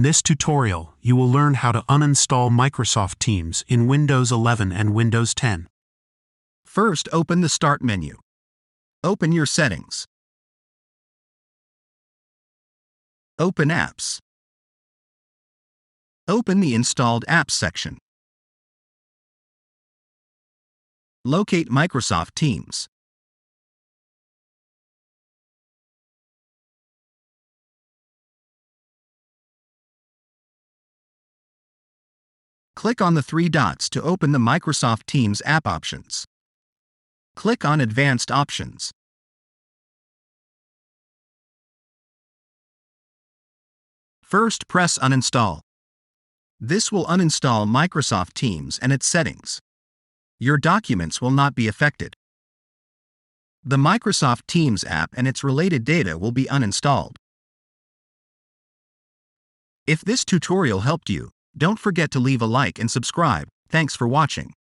this tutorial, you will learn how to uninstall Microsoft Teams in Windows 11 and Windows 10. First, open the Start menu. Open your settings. Open Apps. Open the Installed Apps section. Locate Microsoft Teams. Click on the three dots to open the Microsoft Teams app options. Click on Advanced Options. First, press Uninstall. This will uninstall Microsoft Teams and its settings. Your documents will not be affected. The Microsoft Teams app and its related data will be uninstalled. If this tutorial helped you, don't forget to leave a like and subscribe. Thanks for watching.